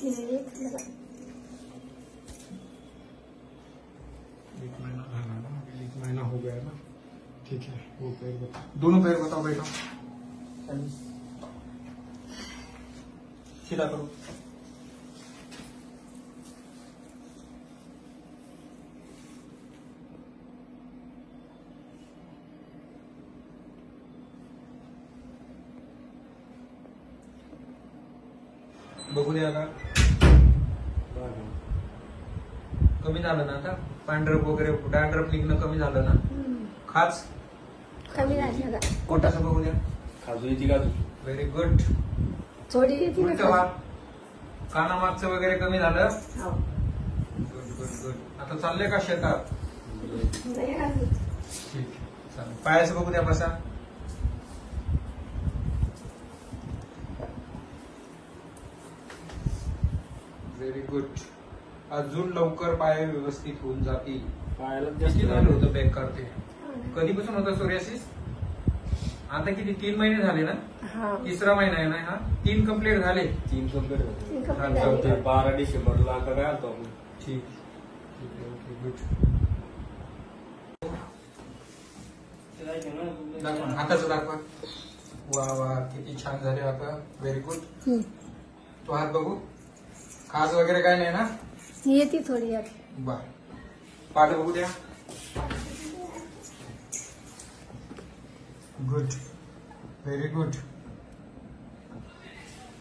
एक महीना झाला ना, 1 महीना हो गया ना। ठीक है, वो पैर बताओ, दोनों पैर बताओ बेटा। सीधा करो। बघू द्या आता, कमी झालं ना आता? पांढरप वगैरे डॅन्ड्रफ निघणं कमी झालं ना? खाज कमी झाली का? पोटाचं बघू द्या। खाजू येते का? Very good. थोडी येते ना तेव्हा कानामागचं वगैरे कमी झालं? हो. Good good good. आता चालले का शेतात? नाही अजून. ठीक आहे, चालेल। पायाचं बघू द्या, बसा। Very good. अजून लवकर पाय व्यवस्थित होऊन जातील। पायाला किती झालं होतं बॅक करते? कधीपासून होतं सोरियासिस? आता किती, 3 महिने झाले ना? हा. 3रा महिना आहे ना हा? 3 कंप्लीट झाले? 3 कंप्लीट तीन होते। कंप्लीट झाले. 12 डिसेंबरला आता काय आलतो आपण? ठीक आहे, ओके, गुड। दाखवा, हाताचं दाखवा। वा वा, किती छान झाले आता। Very good. तो हात बघू, खाज वगैरे काय नाही ना? येते थोडी यात. बर, पाठ बघू द्या। Good, very good.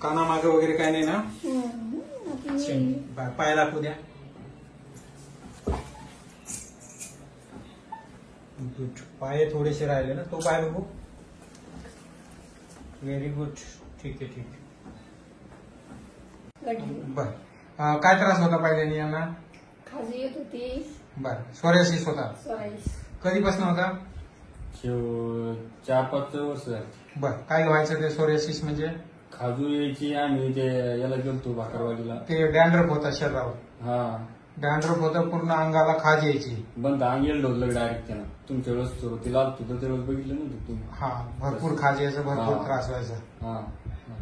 काना मागे वगैरे काय नाही ना? बर, पाय दाखवू द्या। गुड, पाय थोडेसे राहिले ना? तो पाय बघू। व्हेरी गुड, ठीक आहे, ठीक आहे। बर, काय त्रास होता पहिल्याने यांना? खाजू येत होती. बर, सोरियासिस होता? सोराईस. कधीपासून होता? 4-5 वर्ष झाली। बर, काय व्हायचं ते सोरियासिस म्हणजे? खाजू यायची, आम्ही ते याला गेलतो भाकरवाडीला। ते डॅन्ड्रफ होता शरीरावर? हा, डॅन्ड्रफ होता, पूर्ण अंगाला खाज यायची? बंद अंग येल ढोललं डायरेक्ट त्यानं। तुमच्या वेळेस सुरुवातीला आलतो तर त्यावेळेस बघितलं नव्हतं तुम्ही? हा, भरपूर खाज यायचं, भरपूर हा. त्रास व्हायचा। हा,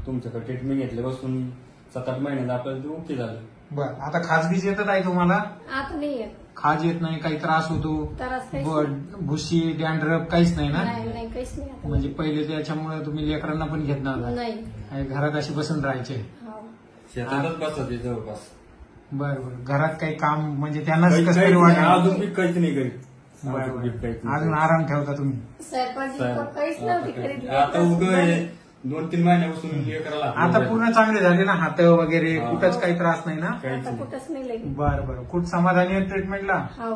तुमच्याकडे ट्रीटमेंट घेतल्यापासून 7-8 महिन्यात आपल्याला ते ओके झालं। बर, आता खाजगीच येतात आहे तुम्हाला? आता नाही येत. खाज येत नाही, काही त्रास होतो? त्रास काहीच भुशी, डॅन्ड्रफ काहीच नाही ना? नाही, काहीच नाही आता. म्हणजे पहिले त्याच्यामुळे तुम्ही लेकरांना पण घेत नव्हता नाही. आणि घरात अशी बसून राहायचे? हो. शेतातच बसत जवळपास। बर बर, घरात काही काम म्हणजे त्यांनाच काहीच कसं तरी नाही, वाटलं? अजून बी काहीच नाही करीत। बरं, बरं. अजून आराम ठेवता तुम्ही? स्वयंपाक काहीच नव्हती करीत. आता उगं 2-3 महिन्यापासून हे करायला आता पूर्ण चांगले झाले ना हात वगैरे? हा. कुठंच काही त्रास नाही ना? आता कुठंच नाही लागली. बरं बरं, खूप समाधानी आहे ट्रीटमेंटला? हो.